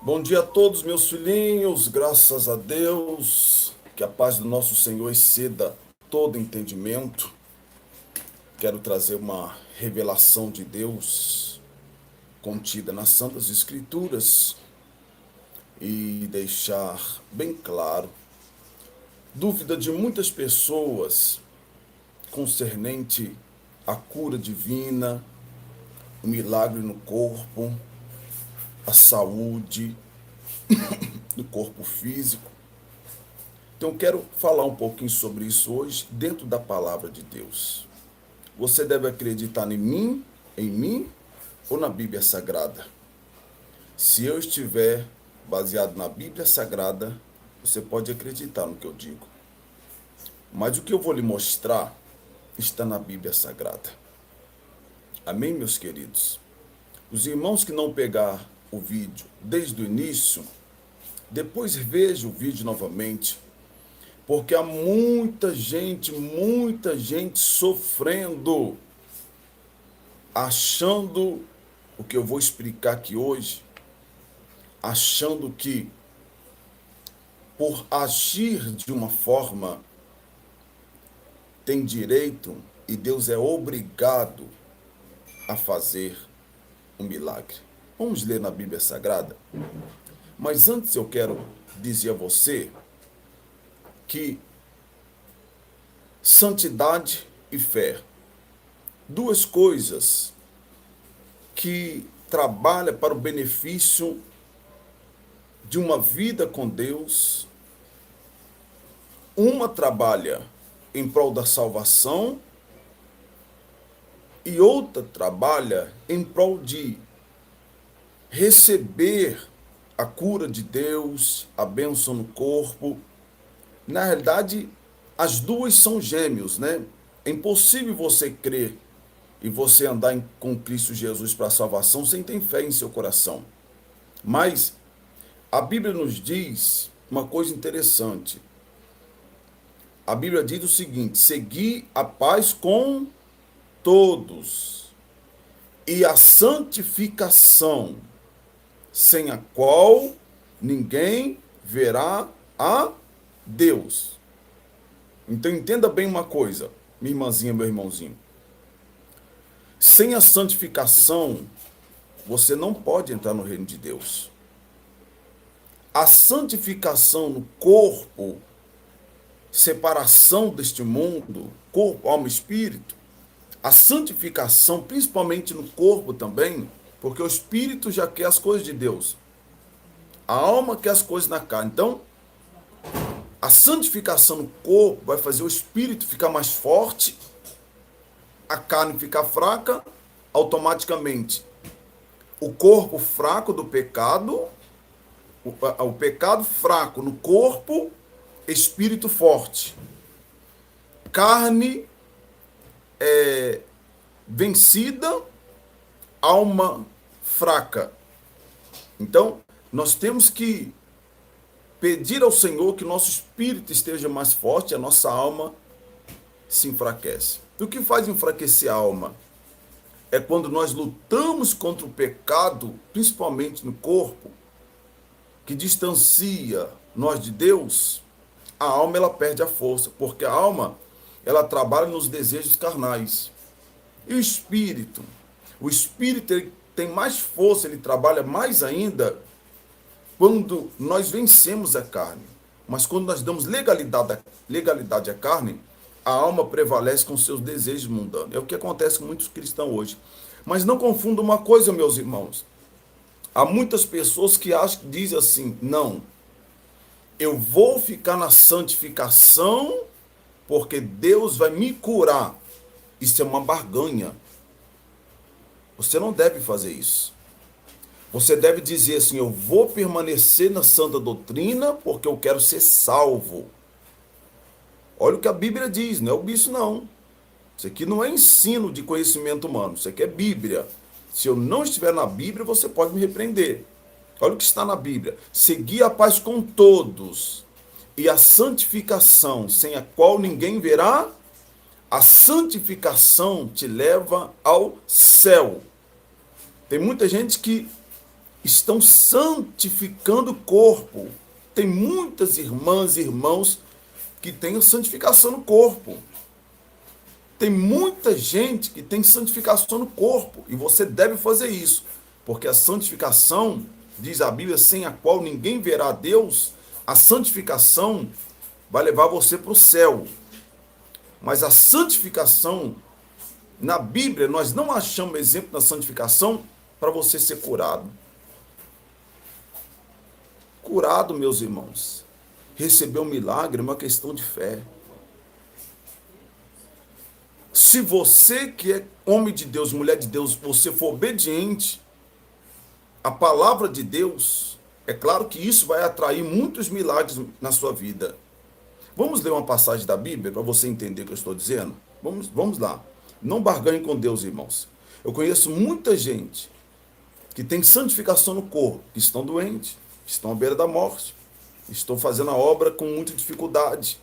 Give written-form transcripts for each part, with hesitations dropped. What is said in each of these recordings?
Bom dia a todos, meus filhinhos, graças a Deus, que a paz do nosso Senhor exceda todo entendimento. Quero trazer uma revelação de Deus contida nas Santas Escrituras e deixar bem claro dúvida de muitas pessoas concernente à cura divina, o milagre no corpo, a saúde do corpo físico. Então, quero falar um pouquinho sobre isso hoje, dentro da palavra de Deus. Você deve acreditar em mim ou na Bíblia Sagrada. Se eu estiver baseado na Bíblia Sagrada, você pode acreditar no que eu digo. Mas o que eu vou lhe mostrar está na Bíblia Sagrada. Amém, meus queridos? Os irmãos que não pegar o vídeo desde o início, depois veja o vídeo novamente, porque há muita gente sofrendo, achando o que eu vou explicar aqui hoje, achando que por agir de uma forma tem direito e Deus é obrigado a fazer um milagre. Vamos ler na Bíblia Sagrada? Mas antes eu quero dizer a você que santidade e fé, duas coisas que trabalham para o benefício de uma vida com Deus. Uma trabalha em prol da salvação e outra trabalha em prol de receber a cura de Deus, a bênção no corpo. Na realidade, as duas são gêmeos, né? É impossível você crer e você andar com Cristo Jesus para a salvação sem ter fé em seu coração. Mas a Bíblia nos diz uma coisa interessante. A Bíblia diz o seguinte: segui a paz com todos e a santificação, sem a qual ninguém verá a Deus. Então entenda bem uma coisa, minha irmãzinha, meu irmãozinho. Sem a santificação, você não pode entrar no reino de Deus. A santificação no corpo, separação deste mundo, corpo, alma e espírito, a santificação, principalmente no corpo também, porque o espírito já quer as coisas de Deus. A alma quer as coisas na carne. Então, a santificação no corpo vai fazer o espírito ficar mais forte, a carne ficar fraca, automaticamente. O corpo fraco do pecado, o pecado fraco no corpo, espírito forte. Carne vencida, alma fraca. Então, nós temos que pedir ao Senhor que nosso espírito esteja mais forte, a nossa alma se enfraquece. E o que faz enfraquecer a alma? É quando nós lutamos contra o pecado, principalmente no corpo, que distancia nós de Deus. A alma ela perde a força, porque a alma ela trabalha nos desejos carnais. E o espírito? O espírito ele tem mais força, ele trabalha mais ainda quando nós vencemos a carne. Mas quando nós damos legalidade à carne, a alma prevalece com seus desejos mundanos. É o que acontece com muitos cristãos hoje. Mas não confunda uma coisa, meus irmãos. Há muitas pessoas que dizem assim: não, eu vou ficar na santificação porque Deus vai me curar. Isso é uma barganha. Você não deve fazer isso. Você deve dizer assim: eu vou permanecer na santa doutrina porque eu quero ser salvo. Olha o que a Bíblia diz, não é o bicho não. Isso aqui não é ensino de conhecimento humano, isso aqui é Bíblia. Se eu não estiver na Bíblia, você pode me repreender. Olha o que está na Bíblia: segui a paz com todos e a santificação, sem a qual ninguém verá. A santificação te leva ao céu. Tem muita gente que estão santificando o corpo. Tem muitas irmãs e irmãos que têm santificação no corpo. Tem muita gente que tem santificação no corpo. E você deve fazer isso. Porque a santificação, diz a Bíblia, sem a qual ninguém verá a Deus, a santificação vai levar você para o céu. Mas a santificação, na Bíblia, nós não achamos exemplo da santificação para você ser curado. Curado, meus irmãos. Receber um milagre é uma questão de fé. Se você que é homem de Deus, mulher de Deus, você for obediente à palavra de Deus, é claro que isso vai atrair muitos milagres na sua vida. Vamos ler uma passagem da Bíblia para você entender o que eu estou dizendo? Vamos lá. Não barganhe com Deus, irmãos. Eu conheço muita gente que tem santificação no corpo, que estão doentes, que estão à beira da morte, estão fazendo a obra com muita dificuldade.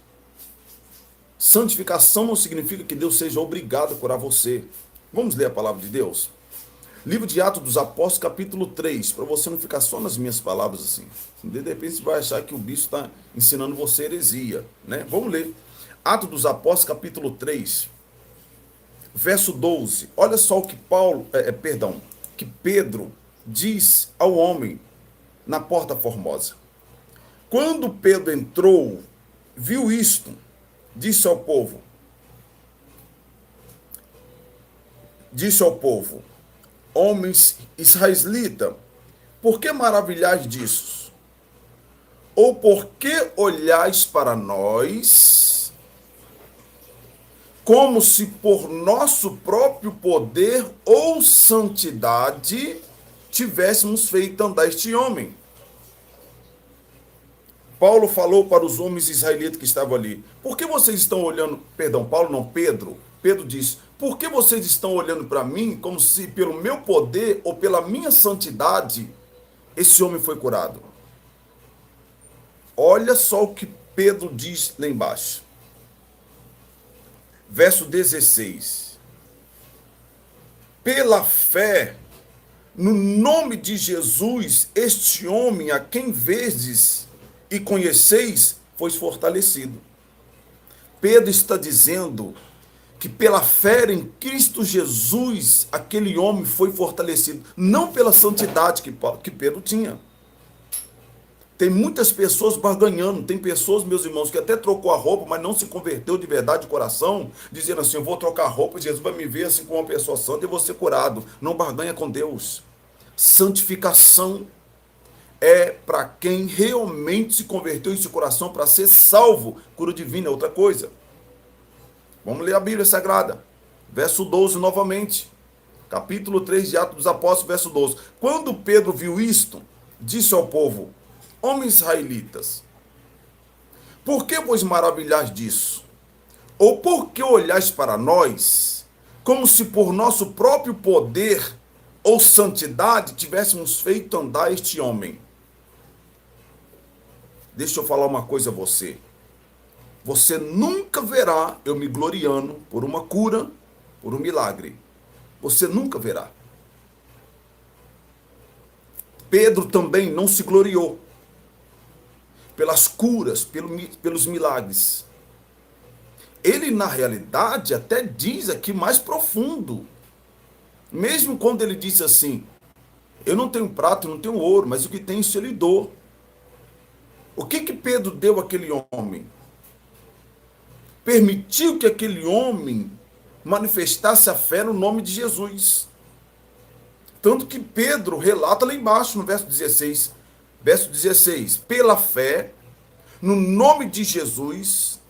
Santificação não significa que Deus seja obrigado a curar você. Vamos ler a palavra de Deus? Livro de Atos dos Apóstolos, capítulo 3, para você não ficar só nas minhas palavras assim. De repente você vai achar que o bicho está ensinando você heresia, né? Vamos ler. Atos dos Apóstolos, capítulo 3, verso 12. Olha só o que que Pedro diz ao homem na Porta Formosa. Quando Pedro entrou, viu isto, disse ao povo, homens israelitas, por que maravilhais disso? Ou por que olhais para nós, como se por nosso próprio poder ou santidade tivéssemos feito andar este homem? Paulo falou para os homens israelitas que estavam ali, por que vocês estão olhando, Pedro disse, por que vocês estão olhando para mim como se pelo meu poder ou pela minha santidade esse homem foi curado? Olha só o que Pedro diz lá embaixo. Verso 16. Pela fé, no nome de Jesus, este homem a quem vedes e conheceis, foi fortalecido. Pedro está dizendo que pela fé em Cristo Jesus, aquele homem foi fortalecido, não pela santidade que Pedro tinha. Tem muitas pessoas barganhando, tem pessoas, meus irmãos, que até trocou a roupa, mas não se converteu de verdade de coração, dizendo assim, eu vou trocar a roupa, Jesus vai me ver assim como uma pessoa santa e vou ser curado. Não barganha com Deus. Santificação é para quem realmente se converteu em seu coração para ser salvo. Cura divina é outra coisa. Vamos ler a Bíblia Sagrada. Verso 12 novamente. Capítulo 3 de Atos dos Apóstolos, verso 12. Quando Pedro viu isto, disse ao povo, homens israelitas, por que vos maravilhais disso? Ou por que olhais para nós, como se por nosso próprio poder ou santidade tivéssemos feito andar este homem? Deixa eu falar uma coisa a você. Você nunca verá eu me gloriando por uma cura, por um milagre. Você nunca verá. Pedro também não se gloriou pelas curas, pelos milagres. Ele, na realidade, até diz aqui mais profundo. Mesmo quando ele disse assim, eu não tenho prata, não tenho ouro, mas o que tenho isso eu lhe dou. O que Pedro deu àquele homem? Permitiu que aquele homem manifestasse a fé no nome de Jesus. Tanto que Pedro relata lá embaixo, no verso 16. Verso 16. Pela fé, no nome de Jesus,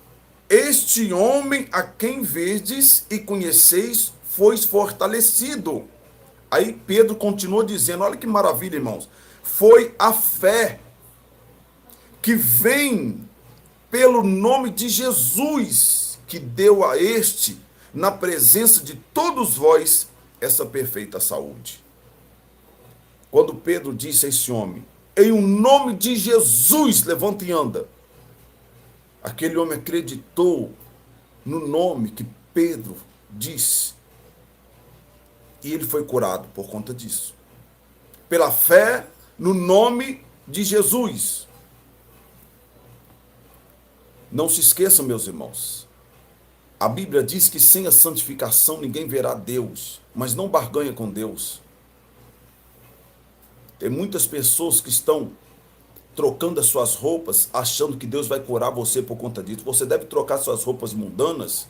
este homem a quem vedes e conheceis, foi fortalecido. Aí Pedro continuou dizendo, olha que maravilha, irmãos. Foi a fé que vem pelo nome de Jesus, que deu a este, na presença de todos vós, essa perfeita saúde. Quando Pedro disse a esse homem, em o nome de Jesus, levanta e anda, aquele homem acreditou no nome que Pedro disse, e ele foi curado por conta disso. Pela fé, no nome de Jesus. Não se esqueçam, meus irmãos, a Bíblia diz que sem a santificação ninguém verá Deus, mas não barganha com Deus. Tem muitas pessoas que estão trocando as suas roupas, achando que Deus vai curar você por conta disso. Você deve trocar suas roupas mundanas,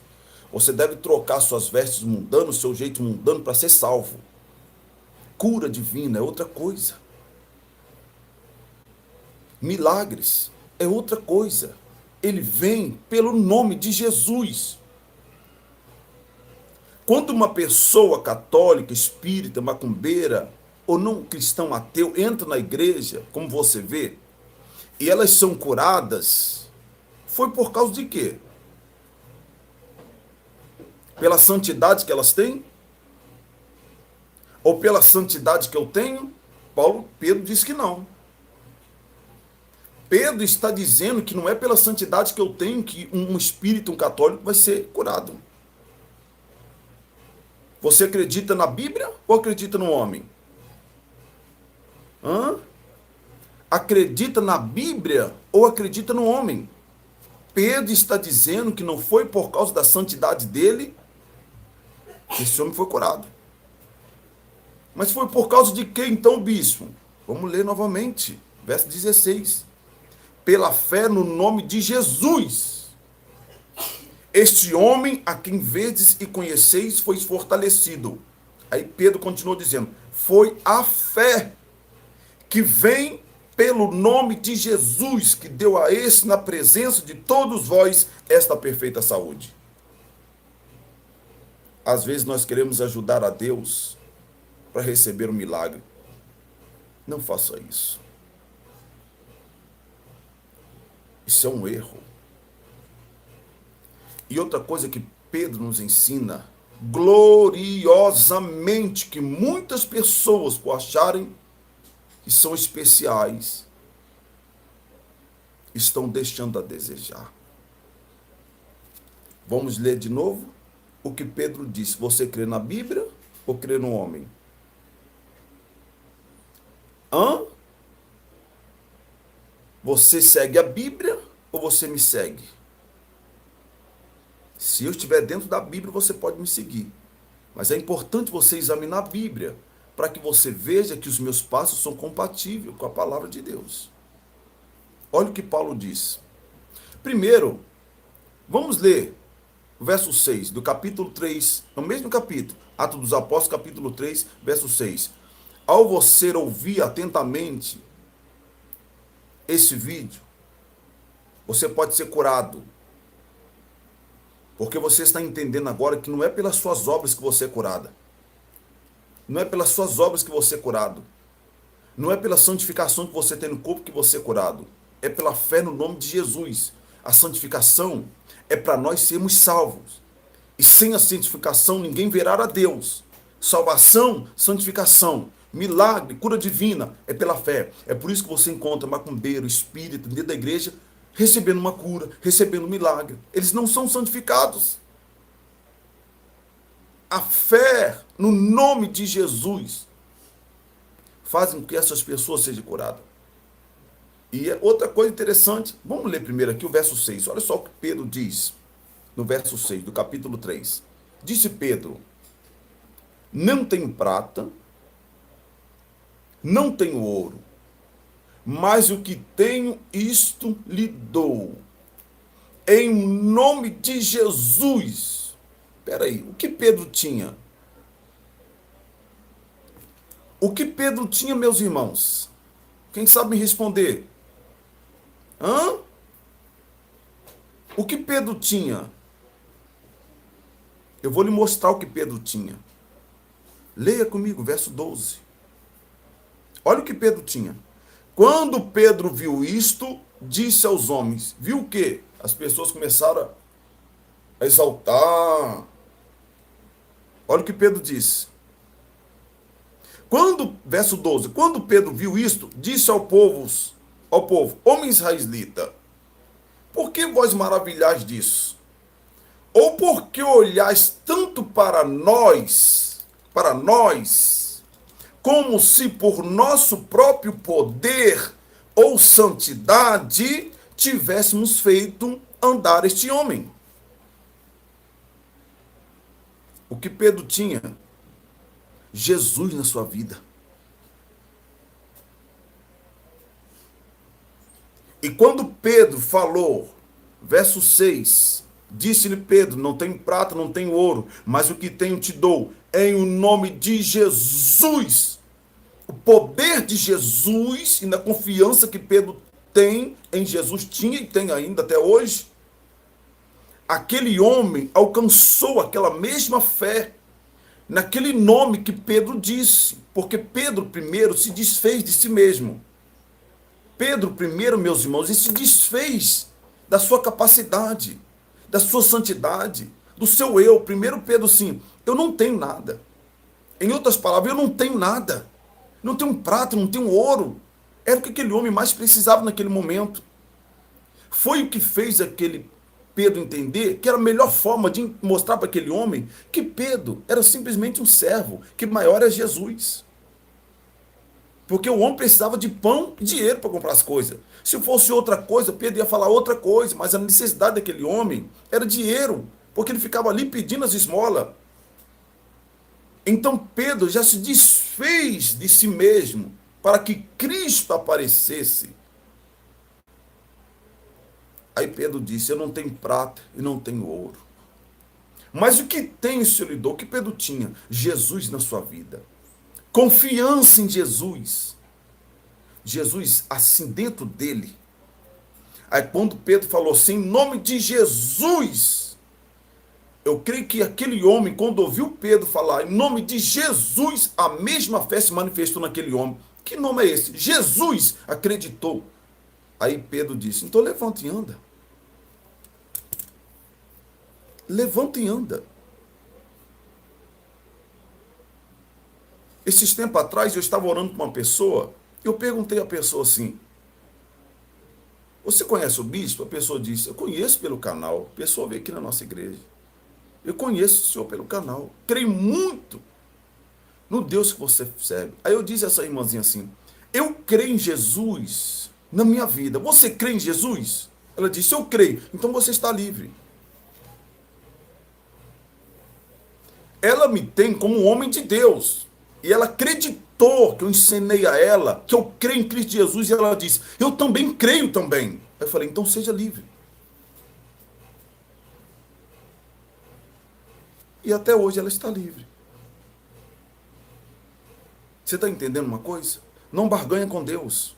você deve trocar suas vestes mundanas, seu jeito mundano para ser salvo. Cura divina é outra coisa. Milagres é outra coisa. Ele vem pelo nome de Jesus. Quando uma pessoa católica, espírita, macumbeira ou não cristão ateu entra na igreja, como você vê, e elas são curadas, foi por causa de quê? Pela santidade que elas têm? Ou pela santidade que eu tenho? Pedro diz que não. Pedro está dizendo que não é pela santidade que eu tenho que um espírito, um católico vai ser curado. Você acredita na Bíblia ou acredita no homem? Acredita na Bíblia ou acredita no homem? Pedro está dizendo que não foi por causa da santidade dele que esse homem foi curado. Mas foi por causa de quê então, bispo? Vamos ler novamente, verso 16. Pela fé no nome de Jesus. Este homem a quem vedes e conheceis foi fortalecido. Aí Pedro continuou dizendo, foi a fé que vem pelo nome de Jesus, que deu a esse, na presença de todos vós, esta perfeita saúde. Às vezes nós queremos ajudar a Deus para receber um milagre. Não faça isso. Isso é um erro. E outra coisa que Pedro nos ensina, gloriosamente, que muitas pessoas, por acharem que são especiais, estão deixando a desejar. Vamos ler de novo o que Pedro disse. Você crê na Bíblia ou crê no homem? Você segue a Bíblia ou você me segue? Se eu estiver dentro da Bíblia, você pode me seguir. Mas é importante você examinar a Bíblia, para que você veja que os meus passos são compatíveis com a palavra de Deus. Olha o que Paulo diz. Primeiro, vamos ler o verso 6 do capítulo 3, no mesmo capítulo, Atos dos Apóstolos, capítulo 3, verso 6. Ao você ouvir atentamente esse vídeo, você pode ser curado. Porque você está entendendo agora que não é pelas suas obras que você é curada. Não é pelas suas obras que você é curado. Não é pela santificação que você tem no corpo que você é curado. É pela fé no nome de Jesus. A santificação é para nós sermos salvos. E sem a santificação ninguém verá a Deus. Salvação, santificação, milagre, cura divina é pela fé. É por isso que você encontra macumbeiro, espírito dentro da igreja recebendo uma cura, recebendo um milagre. Eles não são santificados. A fé no nome de Jesus fazem com que essas pessoas sejam curadas. E outra coisa interessante, vamos ler primeiro aqui o verso 6. Olha só o que Pedro diz no verso 6 do capítulo 3. Disse Pedro, não tenho prata, não tenho ouro, mas o que tenho, isto lhe dou. Em nome de Jesus. Espera aí, o que Pedro tinha? O que Pedro tinha, meus irmãos? Quem sabe me responder? O que Pedro tinha? Eu vou lhe mostrar o que Pedro tinha. Leia comigo, verso 12. Olha o que Pedro tinha. Quando Pedro viu isto, disse aos homens, viu o quê? As pessoas começaram a exaltar. Olha o que Pedro disse. Verso 12, quando Pedro viu isto, disse ao povo, homem israelita, por que vós maravilhais disso? Ou por que olhais tanto para nós, como se por nosso próprio poder ou santidade tivéssemos feito andar este homem. O que Pedro tinha? Jesus na sua vida. E quando Pedro falou, verso 6, disse-lhe Pedro, não tenho prata, não tenho ouro, mas o que tenho te dou, em o nome de Jesus. O poder de Jesus e na confiança que Pedro tem em Jesus, tinha e tem ainda até hoje, aquele homem alcançou aquela mesma fé naquele nome que Pedro disse, porque Pedro primeiro se desfez de si mesmo. Pedro primeiro, meus irmãos, ele se desfez da sua capacidade, da sua santidade, do seu eu. Primeiro Pedro, sim, eu não tenho nada. Em outras palavras, eu não tenho nada. Não tenho prata, não tenho ouro. Era o que aquele homem mais precisava naquele momento. Foi o que fez aquele Pedro entender que era a melhor forma de mostrar para aquele homem que Pedro era simplesmente um servo, que maior era Jesus. Porque o homem precisava de pão e dinheiro para comprar as coisas. Se fosse outra coisa, Pedro ia falar outra coisa, mas a necessidade daquele homem era dinheiro, porque ele ficava ali pedindo as esmolas. Então Pedro já se desfez de si mesmo para que Cristo aparecesse. Aí Pedro disse, eu não tenho prata e não tenho ouro. Mas o que tem, Senhor, lhe dou? O que Pedro tinha? Jesus na sua vida. Confiança em Jesus. Jesus assim dentro dele. Aí quando Pedro falou assim, em nome de Jesus, eu creio que aquele homem, quando ouviu Pedro falar em nome de Jesus, a mesma fé se manifestou naquele homem. Que nome é esse? Jesus acreditou. Aí Pedro disse, então levanta e anda. Levanta e anda. Esses tempos atrás eu estava orando com uma pessoa, eu perguntei à pessoa assim, você conhece o bispo? A pessoa disse, eu conheço pelo canal, a pessoa veio aqui na nossa igreja. Eu conheço o senhor pelo canal, creio muito no Deus que você serve. Aí eu disse a essa irmãzinha assim, eu creio em Jesus na minha vida, você crê em Jesus? Ela disse, eu creio, então você está livre. Ela me tem como um homem de Deus. E ela acreditou que eu ensinei a ela que eu creio em Cristo Jesus. E ela disse, eu também creio também. Eu falei, então seja livre. E até hoje ela está livre. Você está entendendo uma coisa? Não barganha com Deus.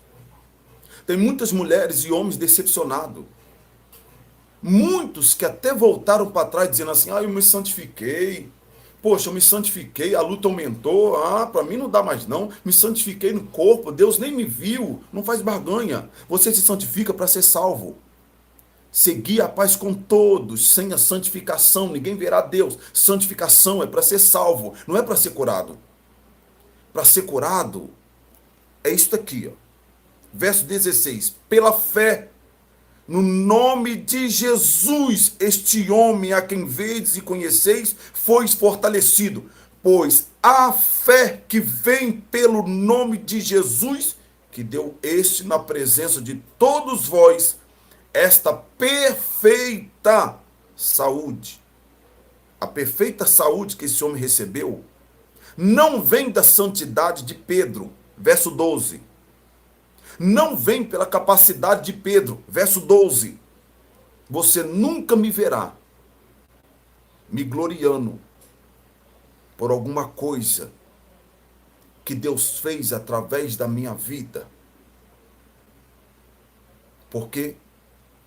Tem muitas mulheres e homens decepcionados. Muitos que até voltaram para trás dizendo assim, eu me santifiquei. Poxa, eu me santifiquei, a luta aumentou, para mim não dá mais não, me santifiquei no corpo, Deus nem me viu, não faz barganha. Você se santifica para ser salvo. Seguir a paz com todos, sem a santificação, ninguém verá Deus. Santificação é para ser salvo, não é para ser curado. Para ser curado, é isso aqui, ó. Verso 16, pela fé, no nome de Jesus, este homem a quem vedes e conheceis, foi fortalecido, pois a fé que vem pelo nome de Jesus, que deu este na presença de todos vós, esta perfeita saúde. A perfeita saúde que esse homem recebeu, não vem da santidade de Pedro, verso 12. Não vem pela capacidade de Pedro, verso 12. Você nunca me verá me gloriando por alguma coisa que Deus fez através da minha vida. Porque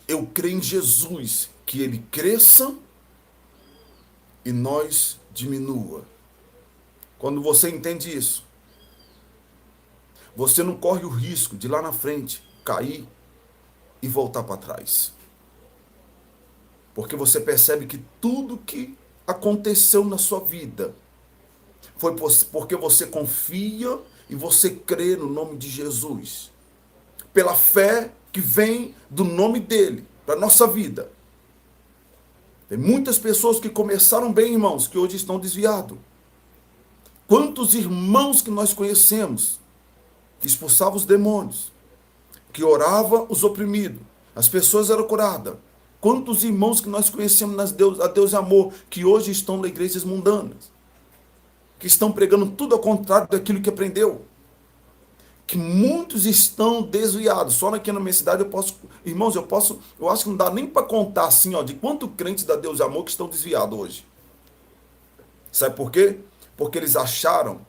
eu creio em Jesus, que ele cresça e nós diminua. Quando você entende isso, você não corre o risco de lá na frente cair e voltar para trás. Porque você percebe que tudo que aconteceu na sua vida foi porque você confia e você crê no nome de Jesus. Pela fé que vem do nome dele para a nossa vida. Tem muitas pessoas que começaram bem, irmãos, que hoje estão desviados. Quantos irmãos que nós conhecemos que expulsavam os demônios, que orava os oprimidos, as pessoas eram curadas. Quantos irmãos que nós conhecemos a Deus Amor, que hoje estão nas igrejas mundanas, que estão pregando tudo ao contrário daquilo que aprendeu. Que muitos estão desviados. Só aqui na minha cidade eu posso, irmãos, eu acho que não dá nem para contar assim, ó, de quanto crentes da Deus Amor que estão desviados hoje. Sabe por quê? Porque eles acharam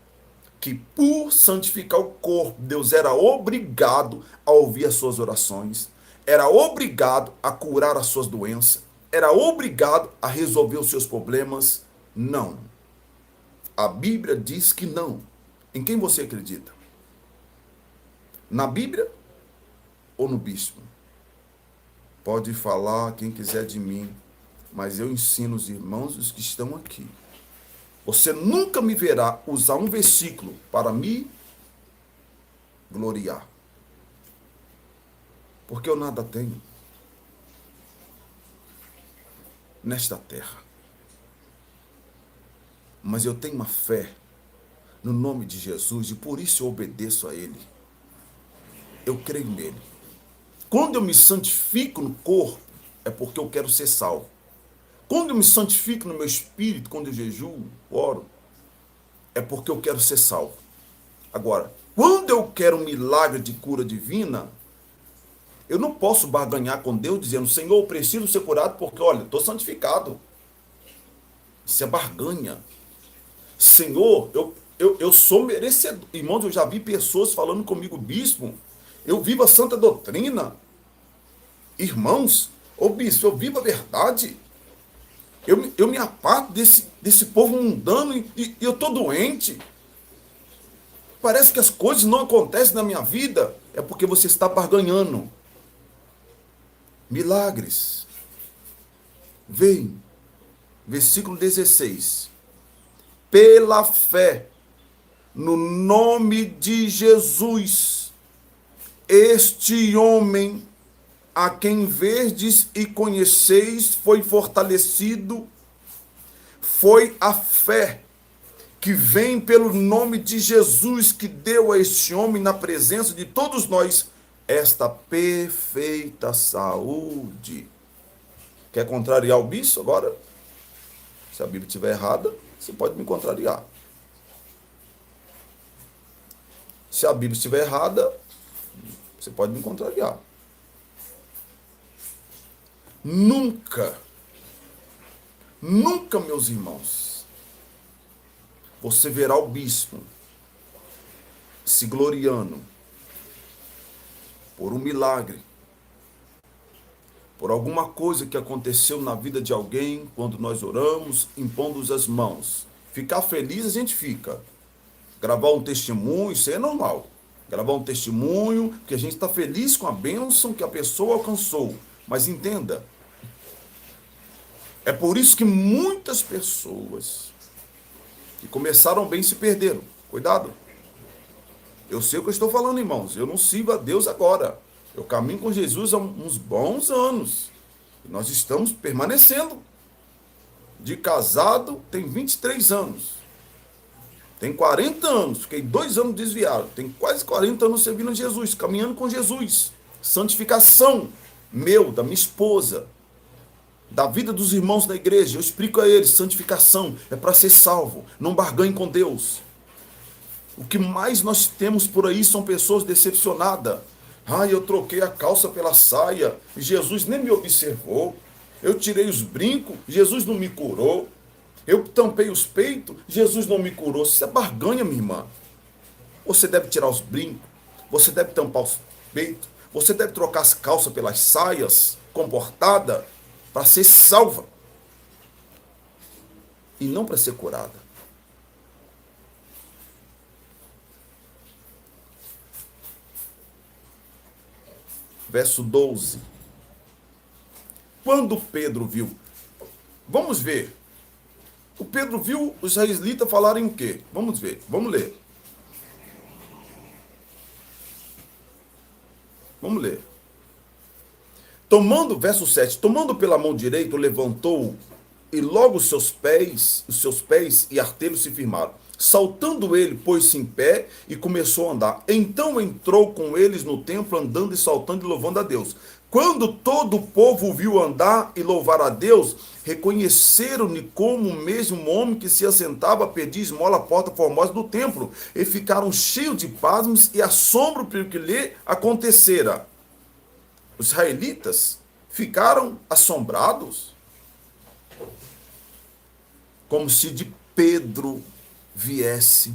que por santificar o corpo, Deus era obrigado a ouvir as suas orações, era obrigado a curar as suas doenças, era obrigado a resolver os seus problemas. Não. A Bíblia diz que não. Em quem você acredita? Na Bíblia ou no bispo? Pode falar quem quiser de mim, mas eu ensino os irmãos os que estão aqui. Você nunca me verá usar um versículo para me gloriar. Porque eu nada tenho nesta terra. Mas eu tenho uma fé no nome de Jesus e por isso eu obedeço a Ele. Eu creio nele. Quando eu me santifico no corpo, é porque eu quero ser salvo. Quando eu me santifico no meu espírito, quando eu jejuo, oro, é porque eu quero ser salvo. Agora, quando eu quero um milagre de cura divina, eu não posso barganhar com Deus dizendo, Senhor, eu preciso ser curado porque, olha, estou santificado. Isso é barganha. Senhor, eu sou merecedor. Irmãos, eu já vi pessoas falando comigo, bispo, eu vivo a santa doutrina. Irmãos, ô bispo, eu vivo a verdade. Eu me aparto desse povo mundano e eu estou doente. Parece que as coisas não acontecem na minha vida. É porque você está barganhando. Milagres. Vem. Versículo 16. Pela fé, no nome de Jesus, este homem a quem verdes e conheceis foi fortalecido, foi a fé que vem pelo nome de Jesus que deu a este homem na presença de todos nós esta perfeita saúde. Quer contrariar o bispo agora? Se a Bíblia estiver errada, você pode me contrariar. Se a Bíblia estiver errada, você pode me contrariar. Nunca, meus irmãos, você verá o bispo se gloriando por um milagre, por alguma coisa que aconteceu na vida de alguém quando nós oramos, impondo as mãos. Ficar feliz a gente fica. Gravar um testemunho, isso é normal. Gravar um testemunho, que a gente está feliz com a bênção que a pessoa alcançou. Mas entenda, é por isso que muitas pessoas que começaram bem se perderam. Cuidado. Eu sei o que eu estou falando, irmãos. Eu não sirvo a Deus agora. Eu caminho com Jesus há uns bons anos. E nós estamos permanecendo. De casado, tem 23 anos. Tem 40 anos. Fiquei 2 anos desviado. Tem quase 40 anos servindo a Jesus, caminhando com Jesus. Santificação meu, da minha esposa, da vida dos irmãos da igreja. Eu explico a eles, santificação é para ser salvo. Não barganhe com Deus. O que mais nós temos por aí são pessoas decepcionadas. Eu troquei a calça pela saia, Jesus nem me observou. Eu tirei os brincos, Jesus não me curou. Eu tampei os peitos, Jesus não me curou. Isso é barganha, minha irmã. Você deve tirar os brincos, você deve tampar os peitos, você deve trocar as calças pelas saias, comportada, para ser salva. E não para ser curada. Verso 12. Quando Pedro viu, vamos ver. O Pedro viu os israelitas falarem o quê? Vamos ver, vamos ler. Vamos ler. Verso 7, tomando pela mão direita, levantou e logo os seus pés e artelhos se firmaram. Saltando ele, pôs-se em pé e começou a andar. Então entrou com eles no templo, andando e saltando e louvando a Deus. Quando todo o povo o viu andar e louvar a Deus, reconheceram-no como o mesmo homem que se assentava a pedir esmola à porta formosa do templo, e ficaram cheios de pasmos e assombro pelo que lhe acontecera. Os israelitas ficaram assombrados, como se de Pedro viesse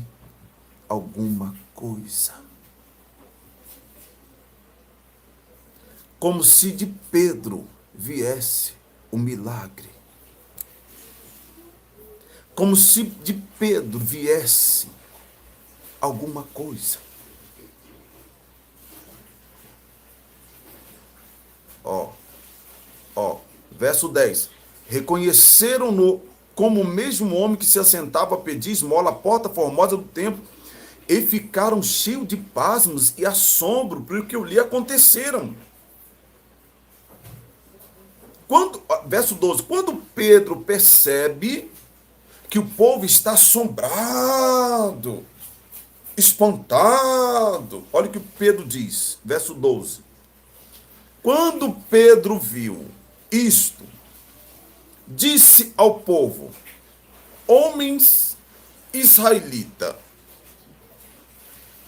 alguma coisa. Como se de Pedro viesse o milagre. Como se de Pedro viesse alguma coisa. Verso 10. Reconheceram-no como o mesmo homem que se assentava a pedir esmola à porta formosa do templo, e ficaram cheios de pasmos e assombro pelo que lhe aconteceram. Verso 12. Quando Pedro percebe que o povo está assombrado, espantado, olha o que Pedro diz, verso 12. Quando Pedro viu isto, disse ao povo: homens israelita,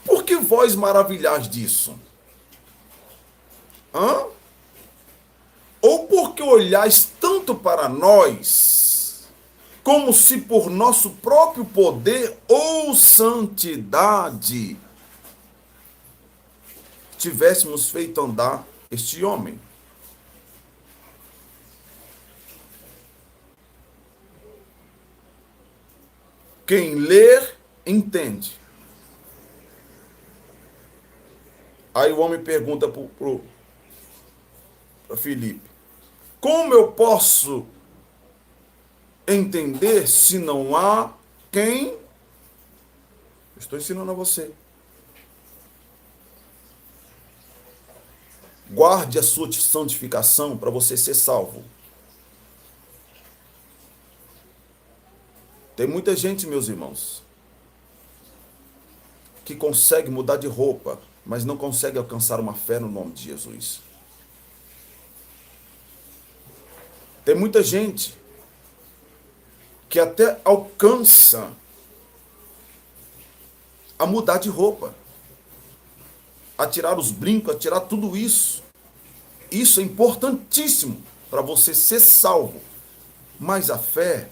por que vós maravilhais disso? Ou porque olhais tanto para nós, como se por nosso próprio poder ou santidade tivéssemos feito andar este homem? Quem ler, entende. Aí o homem pergunta para Filipe: como eu posso entender se não há quem? Eu estou ensinando a você. Guarde a sua santificação para você ser salvo. Tem muita gente, meus irmãos, que consegue mudar de roupa, mas não consegue alcançar uma fé no nome de Jesus. Tem muita gente que até alcança a mudar de roupa, a tirar os brincos, a tirar tudo isso. Isso é importantíssimo para você ser salvo. Mas a fé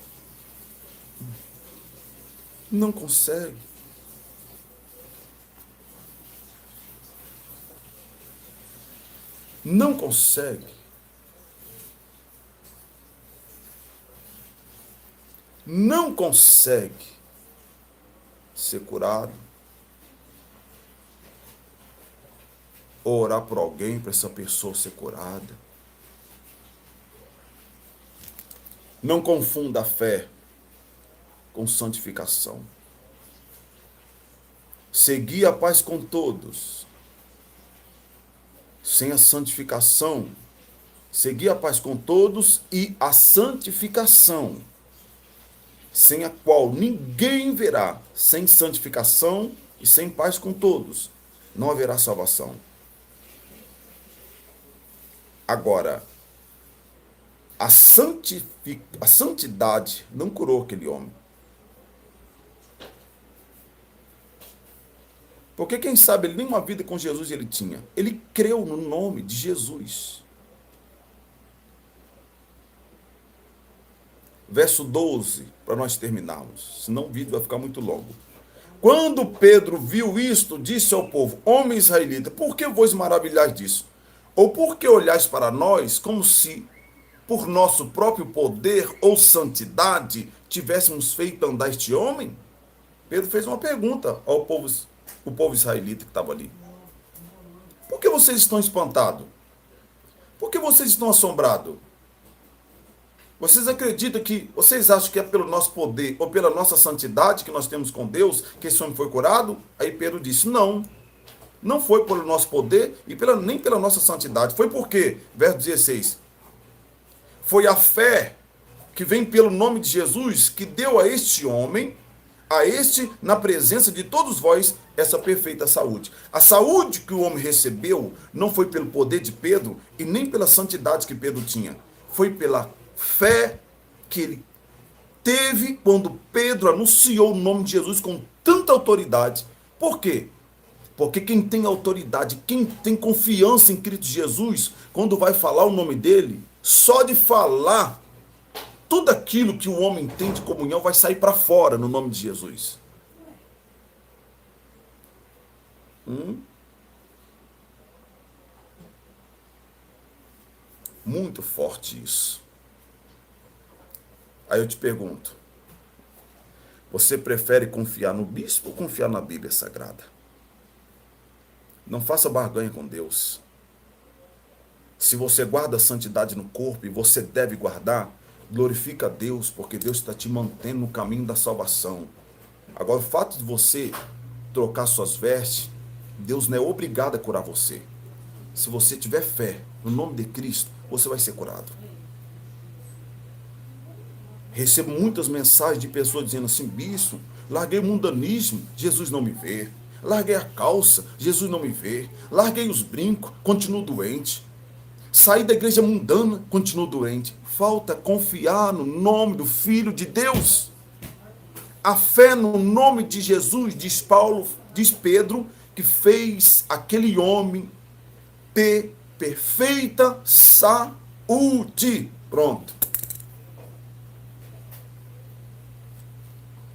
não consegue. Não consegue. Não consegue ser curado. Ou orar por alguém para essa pessoa ser curada. Não confunda a fé com santificação. Segui a paz com todos. Sem a santificação, segui a paz com todos e a santificação, sem a qual ninguém verá. Sem santificação e sem paz com todos, não haverá salvação. Agora, a santidade não curou aquele homem. Porque quem sabe ele nem uma vida com Jesus ele tinha. Ele creu no nome de Jesus. Verso 12, para nós terminarmos. Senão o vídeo vai ficar muito longo. Quando Pedro viu isto, disse ao povo: homem israelita, por que vos maravilhais disso? Ou por que olhais para nós como se por nosso próprio poder ou santidade tivéssemos feito andar este homem? Pedro fez uma pergunta ao povo, o povo israelita que estava ali. Por que vocês estão espantados? Por que vocês estão assombrados? Vocês acreditam que, vocês acham que é pelo nosso poder ou pela nossa santidade que nós temos com Deus que esse homem foi curado? Aí Pedro disse: não, não foi pelo nosso poder e nem pela nossa santidade. Foi por quê? Verso 16. Foi a fé que vem pelo nome de Jesus que deu a este homem a este, na presença de todos vós, essa perfeita saúde. A saúde que o homem recebeu não foi pelo poder de Pedro e nem pela santidade que Pedro tinha. Foi pela fé que ele teve quando Pedro anunciou o nome de Jesus com tanta autoridade. Por quê? Porque quem tem autoridade, quem tem confiança em Cristo Jesus, quando vai falar o nome dele, só de falar, tudo aquilo que o homem tem de comunhão vai sair para fora no nome de Jesus. Muito forte isso. Aí eu te pergunto, você prefere confiar no bispo ou confiar na Bíblia Sagrada? Não faça barganha com Deus. Se você guarda a santidade no corpo, e você deve guardar, glorifica a Deus, porque Deus está te mantendo no caminho da salvação. Agora, o fato de você trocar suas vestes, Deus não é obrigado a curar você. Se você tiver fé no nome de Cristo, você vai ser curado. Recebo muitas mensagens de pessoas dizendo assim, bispo, larguei o mundanismo, Jesus não me vê. Larguei a calça, Jesus não me vê. Larguei os brincos, continuo doente. Saí da igreja mundana, continuo doente. Falta confiar no nome do Filho de Deus. A fé no nome de Jesus, diz Paulo, diz Pedro, que fez aquele homem ter perfeita saúde. Pronto.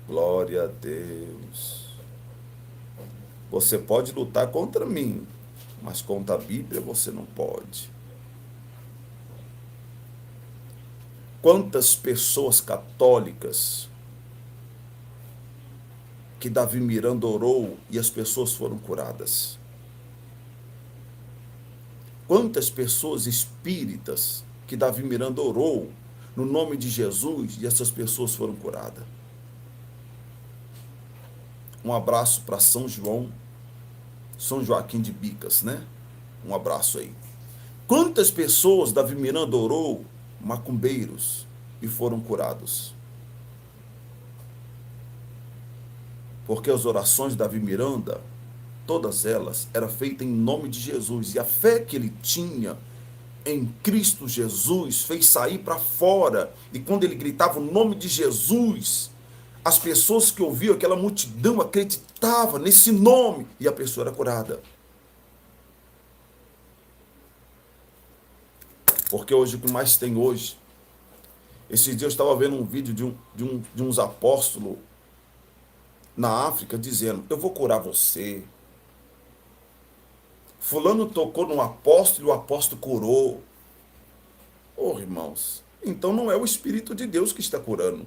Glória a Deus. Você pode lutar contra mim, mas contra a Bíblia você não pode. Quantas pessoas católicas que Davi Miranda orou e as pessoas foram curadas? Quantas pessoas espíritas que Davi Miranda orou no nome de Jesus e essas pessoas foram curadas? Um abraço para São Joaquim de Bicas, né? Um abraço aí. Quantas pessoas Davi Miranda orou, macumbeiros, e foram curados? Porque as orações de Davi Miranda, todas elas, eram feitas em nome de Jesus. E a fé que ele tinha em Cristo Jesus fez sair para fora. E quando ele gritava o nome de Jesus, as pessoas que ouviam, aquela multidão acreditava nesse nome e a pessoa era curada. Porque hoje o que mais tem hoje, esses dias eu estava vendo um vídeo de uns apóstolos na África dizendo, eu vou curar você. Fulano tocou num apóstolo e o apóstolo curou. Oh, irmãos, então não é o Espírito de Deus que está curando.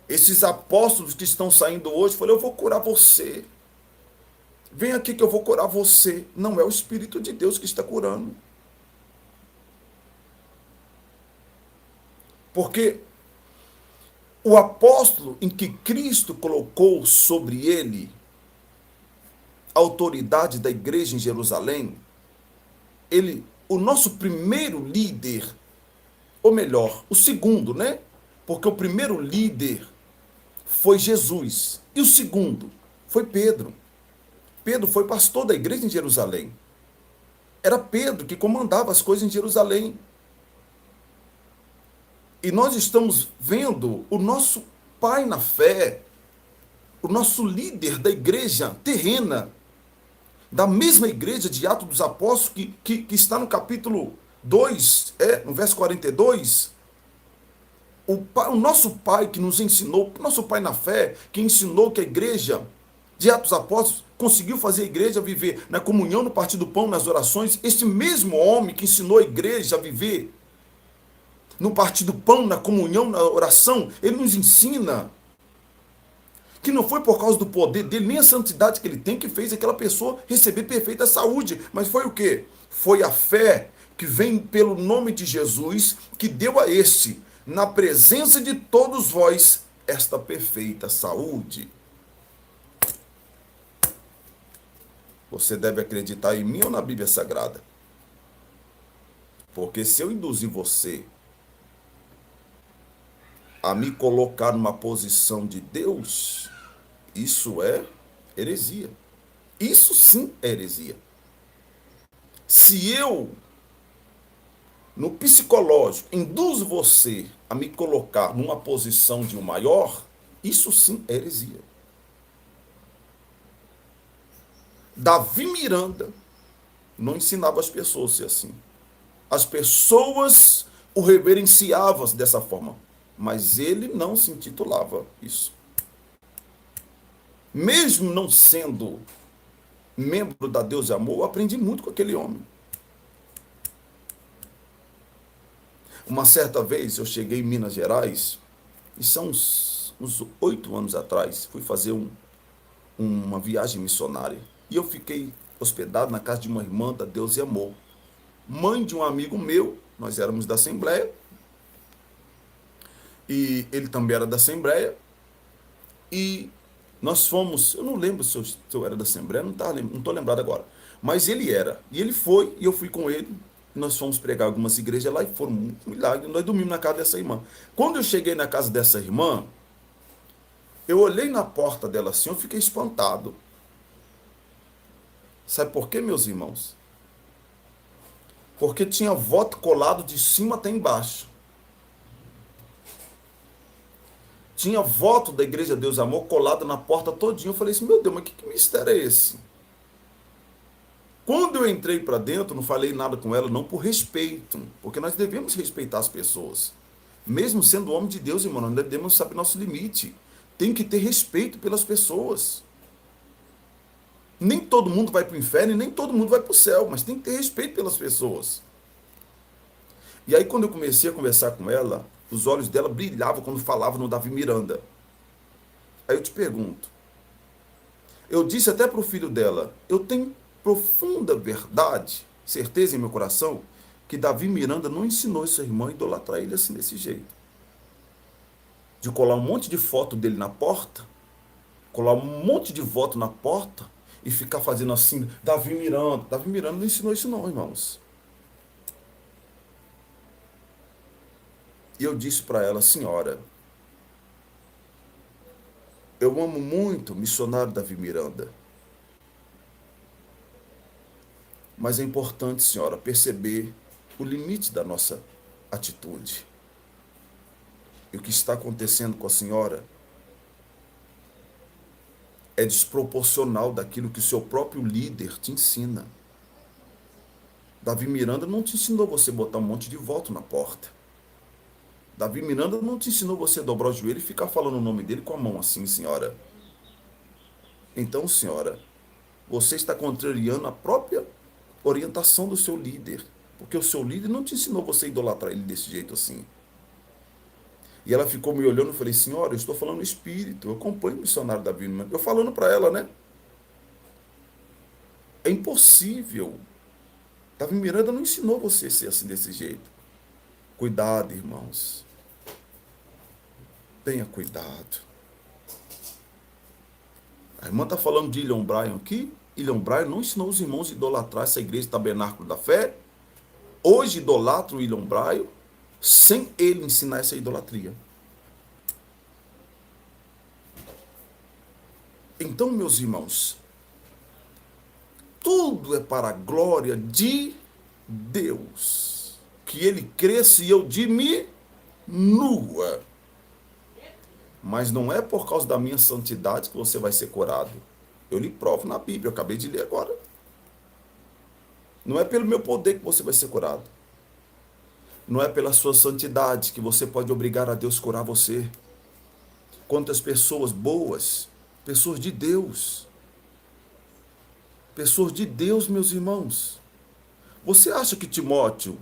Esses apóstolos que estão saindo hoje, falaram, eu vou curar você. Vem aqui que eu vou curar você. Não é o Espírito de Deus que está curando. Porque o apóstolo em que Cristo colocou sobre ele a autoridade da igreja em Jerusalém, o nosso primeiro líder, ou melhor, o segundo, né? Porque o primeiro líder foi Jesus. E o segundo foi Pedro. Pedro foi pastor da igreja em Jerusalém. Era Pedro que comandava as coisas em Jerusalém. E nós estamos vendo o nosso pai na fé, o nosso líder da igreja terrena, da mesma igreja de Atos dos Apóstolos, que está no capítulo 2, no verso 42. O nosso pai que nos ensinou, o nosso pai na fé, que ensinou que a igreja de Atos dos Apóstolos conseguiu fazer a igreja viver na comunhão, no partir do pão, nas orações. Este mesmo homem que ensinou a igreja a viver no partir do pão, na comunhão, na oração, ele nos ensina que não foi por causa do poder dele, nem a santidade que ele tem, que fez aquela pessoa receber perfeita saúde. Mas foi o quê? Foi a fé que vem pelo nome de Jesus, que deu a esse, na presença de todos vós, esta perfeita saúde. Você deve acreditar em mim ou na Bíblia Sagrada? Porque se eu induzir você a me colocar numa posição de Deus, isso é heresia. Isso sim é heresia. Se eu, no psicológico, induzo você a me colocar numa posição de um maior, isso sim é heresia. Davi Miranda não ensinava as pessoas a ser assim. As pessoas o reverenciavam dessa forma, mas ele não se intitulava isso. Mesmo não sendo membro da Deus de Amor, eu aprendi muito com aquele homem. Uma certa vez eu cheguei em Minas Gerais, e são uns 8 anos atrás, fui fazer uma viagem missionária. E eu fiquei hospedado na casa de uma irmã da Deus e Amor, mãe de um amigo meu, nós éramos da Assembleia, e ele também era da Assembleia, e nós fomos, eu não lembro se eu era da Assembleia, não estou lembrado agora, mas ele era, e ele foi, e eu fui com ele, nós fomos pregar algumas igrejas lá, e foram muito milagres, nós dormimos na casa dessa irmã. Quando eu cheguei na casa dessa irmã, eu olhei na porta dela assim, eu fiquei espantado. Sabe por quê, meus irmãos? Porque tinha voto colado de cima até embaixo. Tinha voto da Igreja Deus Amor colado na porta todinha. Eu falei assim, meu Deus, mas que mistério é esse? Quando eu entrei para dentro, não falei nada com ela, não por respeito, porque nós devemos respeitar as pessoas. Mesmo sendo homem de Deus, irmão, nós devemos saber nosso limite. Tem que ter respeito pelas pessoas. Nem todo mundo vai para o inferno e nem todo mundo vai para o céu, mas tem que ter respeito pelas pessoas. E aí, quando eu comecei a conversar com ela, os olhos dela brilhavam quando falava no Davi Miranda. Aí eu te pergunto, eu disse até para o filho dela, eu tenho profunda verdade, certeza em meu coração, que Davi Miranda não ensinou essa irmã a idolatrar ele assim desse jeito. De colar um monte de foto dele na porta, colar um monte de voto na porta e ficar fazendo assim, Davi Miranda. Davi Miranda não ensinou isso não, irmãos. E eu disse para ela, senhora, eu amo muito o missionário Davi Miranda. Mas é importante, senhora, perceber o limite da nossa atitude. E o que está acontecendo com a senhora é desproporcional daquilo que o seu próprio líder te ensina. Davi Miranda não te ensinou você a botar um monte de voto na porta. Davi Miranda não te ensinou você a dobrar o joelho e ficar falando o nome dele com a mão assim, senhora. Então, senhora, você está contrariando a própria orientação do seu líder. Porque o seu líder não te ensinou você a idolatrar ele desse jeito assim. E ela ficou me olhando e falei, senhora, eu estou falando espírito, eu acompanho o missionário Davi Miranda. Eu falando para ela, né? É impossível. Davi Miranda não ensinou você a ser assim desse jeito. Cuidado, irmãos. Tenha cuidado. A irmã está falando de William Bryan aqui. William Bryan não ensinou os irmãos a idolatrar essa igreja Tabernáculo da Fé. Hoje idolatra o William Bryan sem ele ensinar essa idolatria. Então, meus irmãos, tudo é para a glória de Deus. Que ele cresça e eu diminua. Mas não é por causa da minha santidade que você vai ser curado. Eu lhe provo na Bíblia, eu acabei de ler agora. Não é pelo meu poder que você vai ser curado. Não é pela sua santidade que você pode obrigar a Deus a curar você. Quantas pessoas boas, pessoas de Deus, meus irmãos. Você acha que Timóteo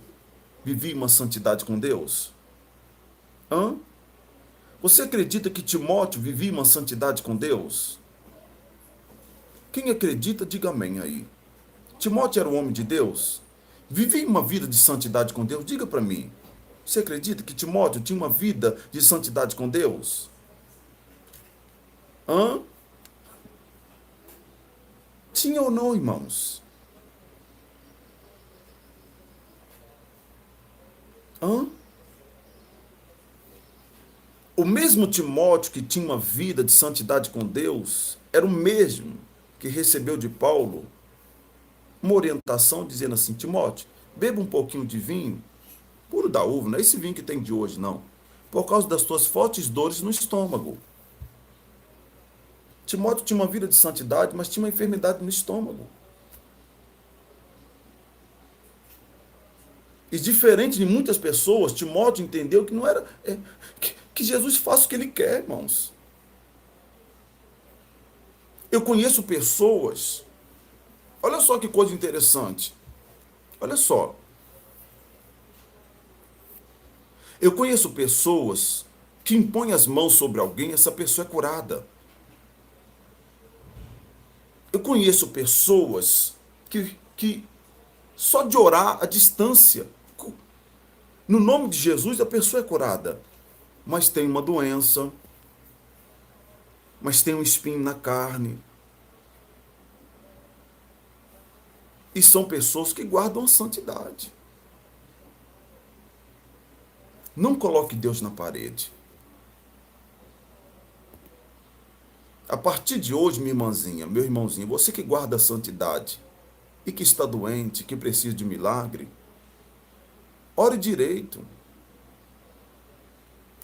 vivia uma santidade com Deus? Hã? Você acredita que Timóteo vivia uma santidade com Deus? Quem acredita, diga amém aí. Timóteo era um homem de Deus? Vivia uma vida de santidade com Deus? Diga para mim. Você acredita que Timóteo tinha uma vida de santidade com Deus? Hã? Tinha ou não, irmãos? Hã? O mesmo Timóteo que tinha uma vida de santidade com Deus, era o mesmo que recebeu de Paulo uma orientação dizendo assim: Timóteo, beba um pouquinho de vinho, puro da uva, não é esse vinho que tem de hoje, não. Por causa das tuas fortes dores no estômago. Timóteo tinha uma vida de santidade, mas tinha uma enfermidade no estômago. E diferente de muitas pessoas, Timóteo entendeu que não era. Que Jesus faça o que ele quer, irmãos. Eu conheço pessoas. Olha só que coisa interessante. Olha só. Eu conheço pessoas que impõem as mãos sobre alguém e essa pessoa é curada. Eu conheço pessoas que só de orar à distância, no nome de Jesus, a pessoa é curada. Mas tem uma doença, mas tem um espinho na carne. E são pessoas que guardam a santidade. Não coloque Deus na parede. A partir de hoje, minha irmãzinha, meu irmãozinho, você que guarda a santidade e que está doente, que precisa de milagre, ore direito.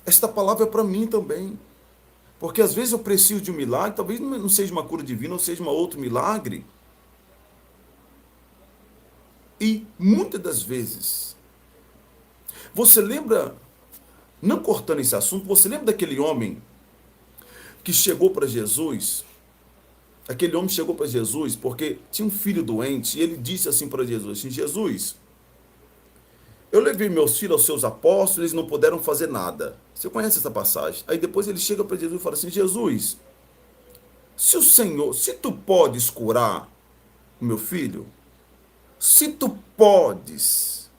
Esta palavra é para mim também. Porque às vezes eu preciso de um milagre, talvez não seja uma cura divina, ou seja um outro milagre. E muitas das vezes, você lembra, não cortando esse assunto, você lembra daquele homem que chegou para Jesus? Aquele homem chegou para Jesus porque tinha um filho doente e ele disse assim para Jesus, assim, Jesus, eu levei meus filhos aos seus apóstolos, eles não puderam fazer nada. Você conhece essa passagem? Aí depois ele chega para Jesus e fala assim, Jesus, se o Senhor, se tu podes curar o meu filho, se tu podes,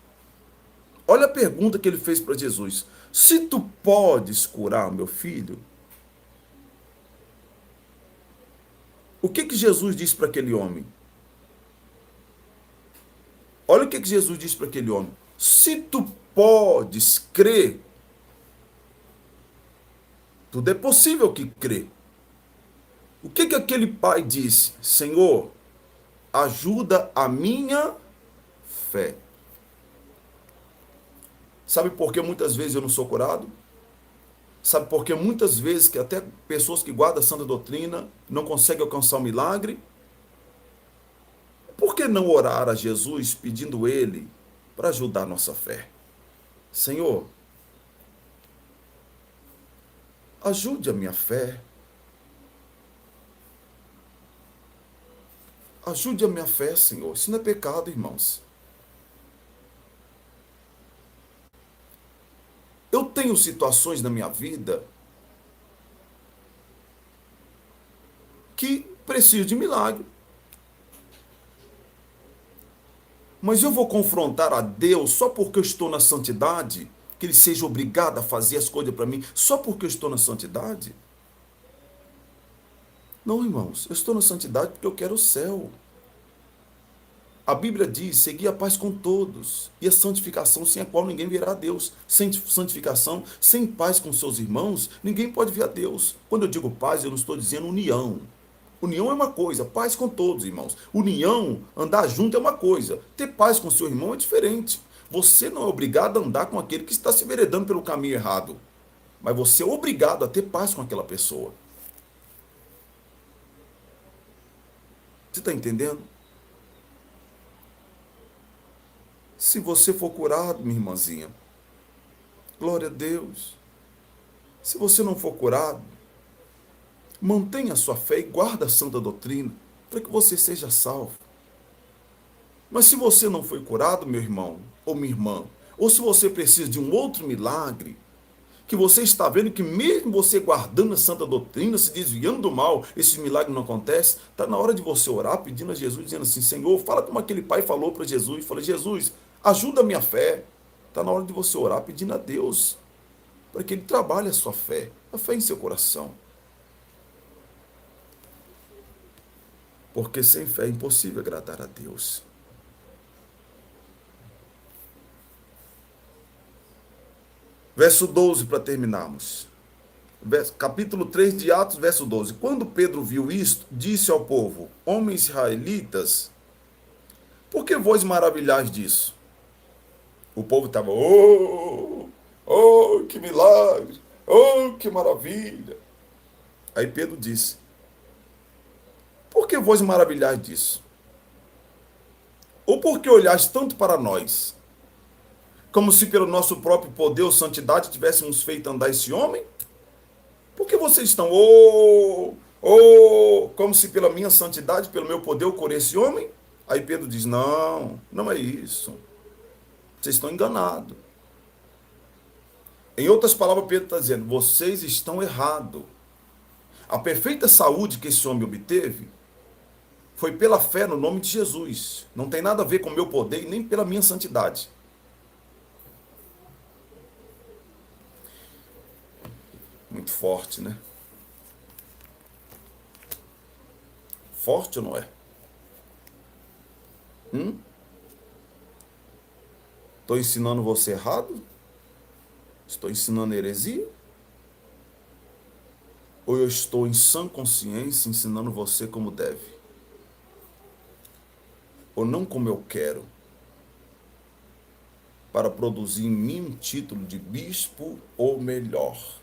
olha a pergunta que ele fez para Jesus, se tu podes curar o meu filho, o que que Jesus disse para aquele homem? Olha o que que Jesus disse para aquele homem. Se tu podes crer, tudo é possível que crê. O que que aquele pai disse? Senhor, ajuda a minha fé. Sabe por que muitas vezes eu não sou curado? Sabe por que muitas vezes que até pessoas que guardam a santa doutrina não conseguem alcançar o milagre? Por que não orar a Jesus pedindo Ele para ajudar a nossa fé? Senhor, ajude a minha fé. Ajude a minha fé, Senhor. Isso não é pecado, irmãos. Eu tenho situações na minha vida que preciso de milagre. Mas eu vou confrontar a Deus só porque eu estou na santidade? Que Ele seja obrigado a fazer as coisas para mim só porque eu estou na santidade? Não, irmãos. Eu estou na santidade porque eu quero o céu. A Bíblia diz, segui a paz com todos, e a santificação sem a qual ninguém verá a Deus. Sem santificação, sem paz com seus irmãos, ninguém pode ver a Deus. Quando eu digo paz, eu não estou dizendo união. União é uma coisa, paz com todos, irmãos. União, andar junto é uma coisa. Ter paz com seu irmão é diferente. Você não é obrigado a andar com aquele que está se veredando pelo caminho errado. Mas você é obrigado a ter paz com aquela pessoa. Você está entendendo? Se você for curado, minha irmãzinha, glória a Deus. Se você não for curado, mantenha a sua fé e guarda a santa doutrina, para que você seja salvo. Mas se você não foi curado, meu irmão ou minha irmã, ou se você precisa de um outro milagre, que você está vendo que mesmo você guardando a santa doutrina, se desviando do mal, esse milagre não acontece, está na hora de você orar, pedindo a Jesus, dizendo assim, Senhor, fala como aquele pai falou para Jesus, fala, Jesus, ajuda a minha fé. Está na hora de você orar, pedindo a Deus, para que Ele trabalhe a fé em seu coração. Porque sem fé é impossível agradar a Deus. Verso 12 para terminarmos. capítulo 3 de Atos, verso 12. Quando Pedro viu isto, disse ao povo: homens israelitas, por que vós maravilhais disso? O povo estava, oh, que milagre, oh, que maravilha. Aí Pedro disse: por que vós maravilhais disso? Ou por que olhais tanto para nós, como se pelo nosso próprio poder ou santidade tivéssemos feito andar esse homem? Por que vocês estão, como se pela minha santidade, pelo meu poder eu curei esse homem? Aí Pedro diz: não, não é isso. Vocês estão enganados. Em outras palavras, Pedro está dizendo: vocês estão errados. A perfeita saúde que esse homem obteve foi pela fé no nome de Jesus. Não tem nada a ver com o meu poder e nem pela minha santidade. Muito forte, né? Forte ou não é? Estou ensinando você errado? Estou ensinando heresia? Ou eu estou em sã consciência ensinando você como deve? Ou não como eu quero? Para produzir em mim um título de bispo ou melhor?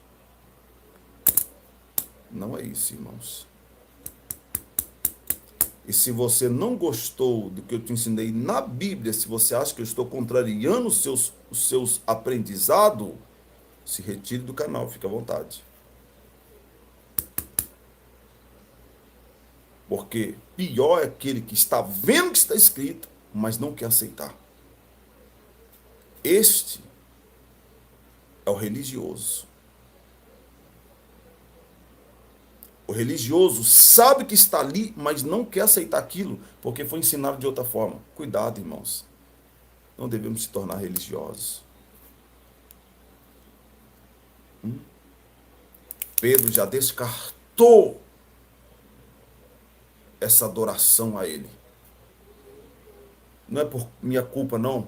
Não é isso, irmãos. E se você não gostou do que eu te ensinei na Bíblia, se você acha que eu estou contrariando os seus aprendizados, se retire do canal, fique à vontade. Porque pior é aquele que está vendo o que está escrito, mas não quer aceitar. Este é o religioso. O religioso sabe que está ali, mas não quer aceitar aquilo, porque foi ensinado de outra forma. Cuidado, irmãos. Não devemos se tornar religiosos. Pedro já descartou essa adoração a ele. Não é por minha culpa, não,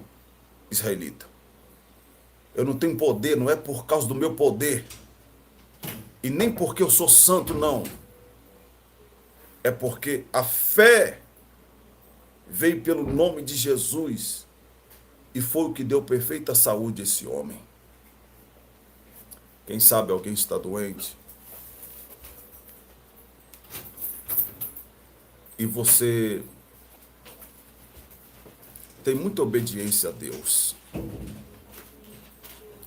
israelita. Eu não tenho poder, não é por causa do meu poder. E nem porque eu sou santo, não. É porque a fé veio pelo nome de Jesus e foi o que deu perfeita saúde a esse homem. Quem sabe alguém está doente e você tem muita obediência a Deus.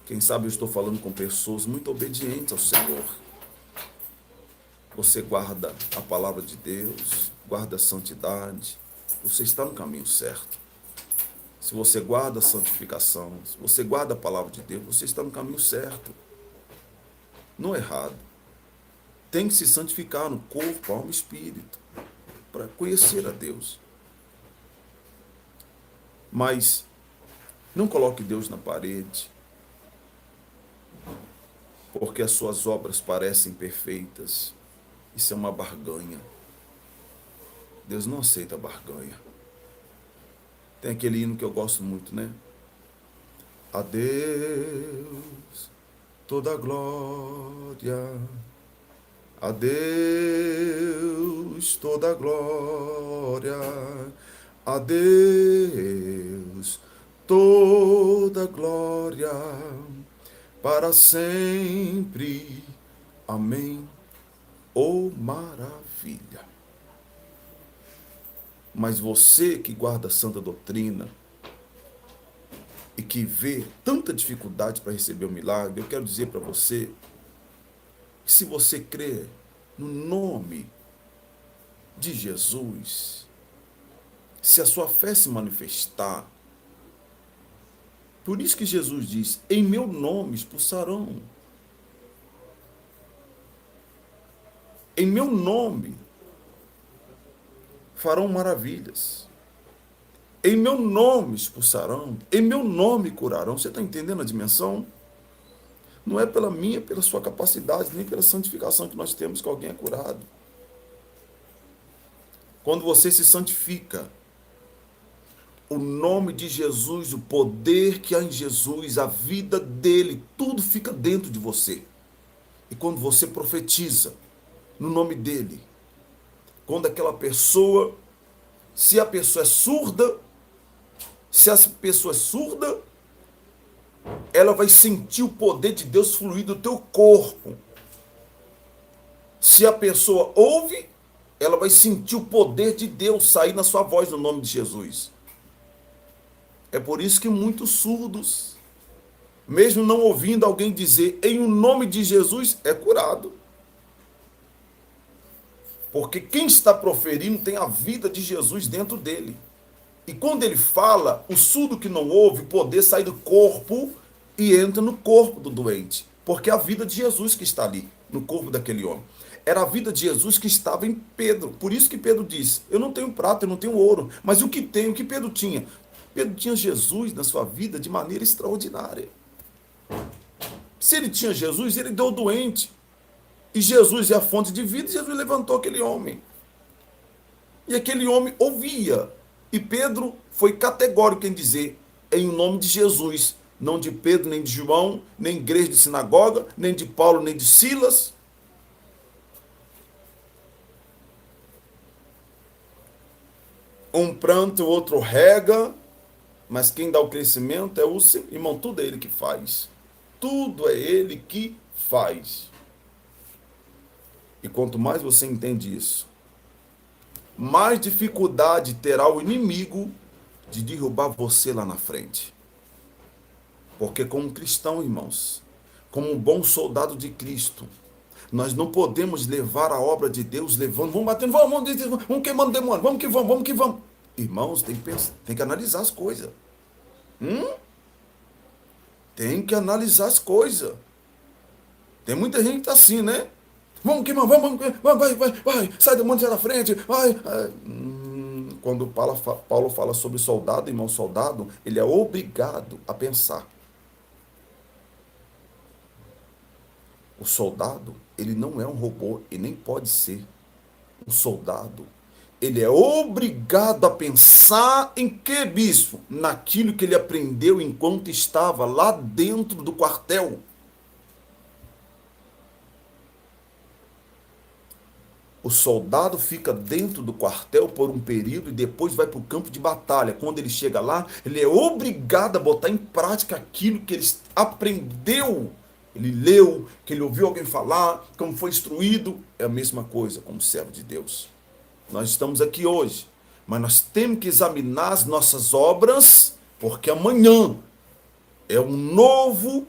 Quem sabe eu estou falando com pessoas muito obedientes ao Senhor. Você guarda a palavra de Deus, guarda a santidade, você está no caminho certo. Se você guarda a santificação, se você guarda a palavra de Deus, você está no caminho certo. Não é errado. Tem que se santificar no corpo, alma e espírito, para conhecer a Deus. Mas não coloque Deus na parede, porque as suas obras parecem perfeitas. Isso é uma barganha. Deus não aceita barganha. Tem aquele hino que eu gosto muito, né? A Deus toda glória, a Deus toda glória, a Deus toda glória, para sempre. Amém. Oh, maravilha! Mas você que guarda a santa doutrina e que vê tanta dificuldade para receber o milagre, eu quero dizer para você que se você crer no nome de Jesus, se a sua fé se manifestar, por isso que Jesus diz: em meu nome expulsarão. Em meu nome farão maravilhas. Em meu nome expulsarão. Em meu nome curarão. Você está entendendo a dimensão? Não é pela minha, pela sua capacidade, nem pela santificação que nós temos que alguém é curado. Quando você se santifica, o nome de Jesus, o poder que há em Jesus, a vida dele, tudo fica dentro de você. E quando você profetiza no nome dele, quando aquela pessoa, se a pessoa é surda, se a pessoa é surda, ela vai sentir o poder de Deus fluir do teu corpo. Se a pessoa ouve, ela vai sentir o poder de Deus sair na sua voz no nome de Jesus. É por isso que muitos surdos, mesmo não ouvindo alguém dizer em o nome de Jesus, é curado. Porque quem está proferindo tem a vida de Jesus dentro dele. E quando ele fala, o surdo que não ouve, o poder sai do corpo e entra no corpo do doente. Porque é a vida de Jesus que está ali, no corpo daquele homem. Era a vida de Jesus que estava em Pedro. Por isso que Pedro disse, eu não tenho prata, eu não tenho ouro. Mas o que tem, o que Pedro tinha? Pedro tinha Jesus na sua vida de maneira extraordinária. Se ele tinha Jesus, ele deu o doente. E Jesus é a fonte de vida, e Jesus levantou aquele homem. E aquele homem ouvia. E Pedro foi categórico em dizer, em nome de Jesus, não de Pedro, nem de João, nem igreja de sinagoga, nem de Paulo, nem de Silas. Um pranto, o outro rega, mas quem dá o crescimento é o seu irmão, tudo é ele que faz. Tudo é ele que faz. E quanto mais você entende isso, mais dificuldade terá o inimigo de derrubar você lá na frente. Porque como cristão, irmãos, como um bom soldado de Cristo, nós não podemos levar a obra de Deus levando, vamos batendo, vamos queimando demônio, vamos que vamos, vamos que vamos. Irmãos, tem que pensar, tem que analisar as coisas. Tem que analisar as coisas. Tem muita gente que está assim, né? Vamos queimar, vai, sai demônio, sai da frente, vai. Quando Paulo fala sobre soldado, irmão, soldado, ele é obrigado a pensar. O soldado, ele não é um robô e nem pode ser. O soldado, ele é obrigado a pensar em que, bispo? Naquilo que ele aprendeu enquanto estava lá dentro do quartel. O soldado fica dentro do quartel por um período e depois vai para o campo de batalha. Quando ele chega lá, ele é obrigado a botar em prática aquilo que ele aprendeu. Ele leu, que ele ouviu alguém falar, como foi instruído. É a mesma coisa como servo de Deus. Nós estamos aqui hoje, mas nós temos que examinar as nossas obras, porque amanhã é um novo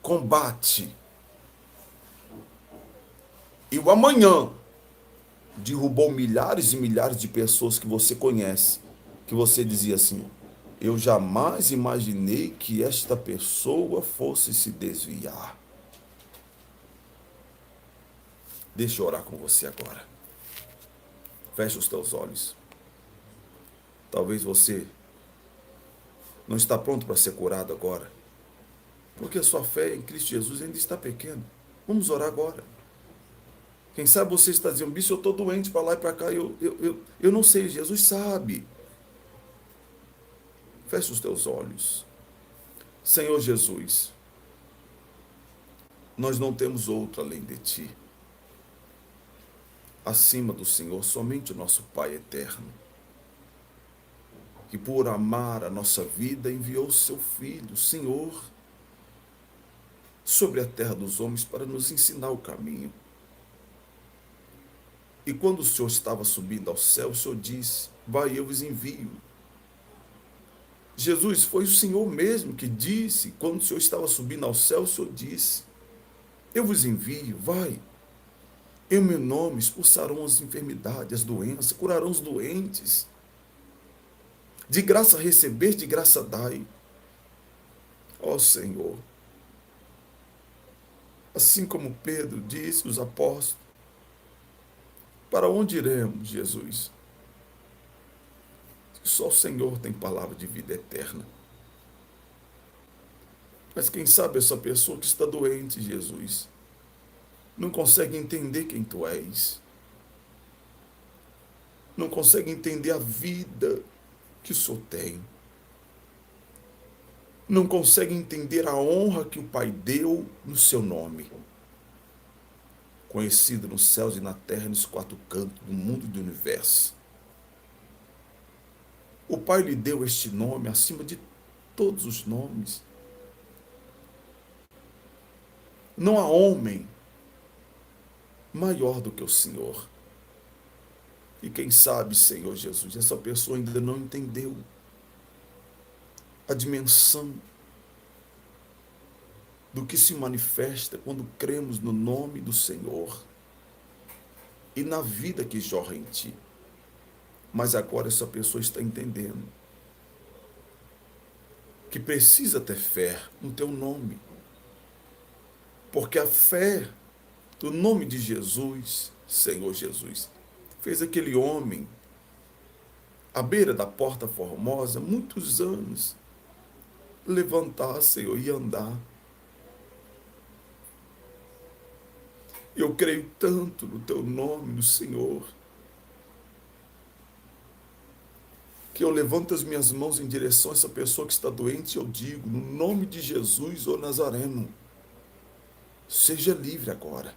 combate. E o amanhã derrubou milhares e milhares de pessoas que você conhece, que você dizia assim, eu jamais imaginei que esta pessoa fosse se desviar. Deixa eu orar com você agora. Feche os teus olhos. Talvez você não está pronto para ser curado agora, porque a sua fé em Cristo Jesus ainda está pequena. Vamos orar agora. Quem sabe você está dizendo, bicho, eu estou doente para lá e para cá, eu não sei, Jesus sabe. Feche os teus olhos. Senhor Jesus, nós não temos outro além de Ti. Acima do Senhor, somente o nosso Pai eterno, que por amar a nossa vida enviou o seu Filho, Senhor, sobre a terra dos homens para nos ensinar o caminho. E quando o Senhor estava subindo ao céu, o Senhor disse, vai, eu vos envio. Jesus, foi o Senhor mesmo que disse, quando o Senhor estava subindo ao céu, o Senhor disse, eu vos envio, vai. Em meu nome expulsarão as enfermidades, as doenças, curarão os doentes. De graça receber, de graça dai. Ó Senhor, assim como Pedro disse, os apóstolos, para onde iremos, Jesus? Só o Senhor tem palavra de vida eterna. Mas quem sabe essa pessoa que está doente, Jesus, não consegue entender quem Tu és. Não consegue entender a vida que o Senhor tem. Não consegue entender a honra que o Pai deu no Seu nome. conhecido nos céus e na terra, nos quatro cantos do mundo e do universo. O Pai lhe deu este nome acima de todos os nomes. Não há homem maior do que o Senhor. E quem sabe, Senhor Jesus, essa pessoa ainda não entendeu a dimensão do que se manifesta quando cremos no nome do Senhor e na vida que jorra em ti. Mas agora essa pessoa está entendendo que precisa ter fé no teu nome. Porque a fé do nome de Jesus, Senhor Jesus, fez aquele homem à beira da porta formosa, muitos anos, levantar, Senhor, e andar. Eu creio tanto no teu nome, no Senhor, que eu levanto as minhas mãos em direção a essa pessoa que está doente e eu digo, no nome de Jesus, ô Nazareno, seja livre agora.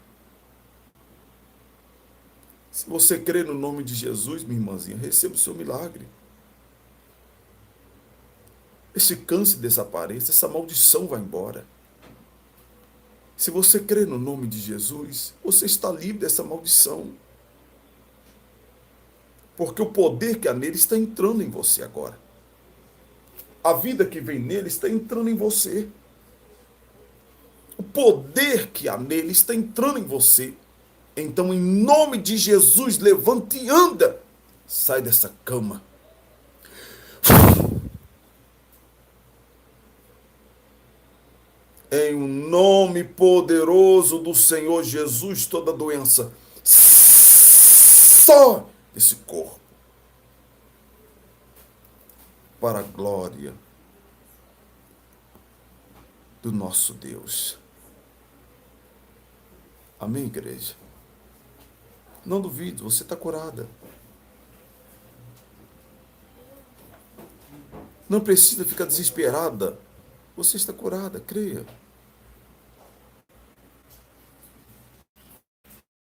Se você crê no nome de Jesus, minha irmãzinha, receba o seu milagre. Esse câncer desapareça, essa maldição vai embora. Se você crê no nome de Jesus, você está livre dessa maldição. Porque o poder que há nele está entrando em você agora. A vida que vem nele está entrando em você. O poder que há nele está entrando em você. Então, em nome de Jesus, levante e anda. Sai dessa cama. Em o nome poderoso do Senhor Jesus, toda doença só desse corpo, para a glória do nosso Deus. Amém, igreja? Não duvide, você está curada. Não precisa ficar desesperada. Você está curada, creia.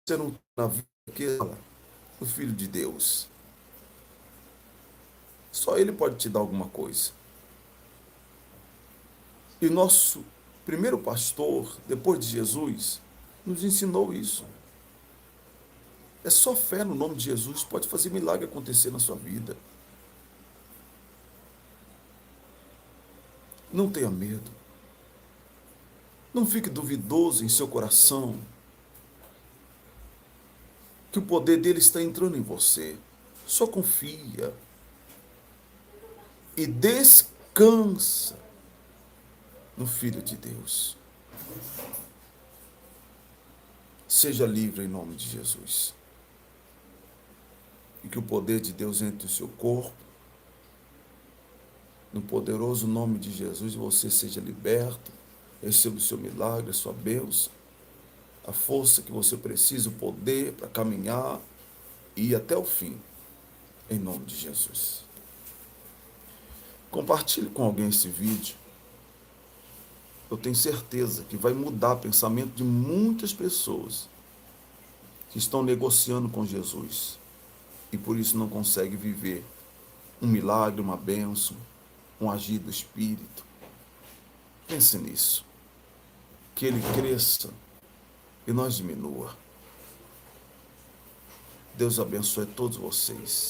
Você não está na vida daquela, o Filho de Deus. Só Ele pode te dar alguma coisa. E o nosso primeiro pastor, depois de Jesus, nos ensinou isso. É só fé no nome de Jesus pode fazer milagre acontecer na sua vida. Não tenha medo. Não fique duvidoso em seu coração que o poder dele está entrando em você. Só confia e descansa no Filho de Deus. Seja livre em nome de Jesus. E que o poder de Deus entre no seu corpo. No poderoso nome de Jesus, você seja liberto. Receba o seu milagre, a sua bênção. A força que você precisa, o poder para caminhar e ir até o fim. Em nome de Jesus. Compartilhe com alguém esse vídeo. Eu tenho certeza que vai mudar o pensamento de muitas pessoas que estão negociando com Jesus e por isso não conseguem viver um milagre, uma bênção, um agir do Espírito. Pense nisso. Que ele cresça e nós diminua. Deus abençoe todos vocês.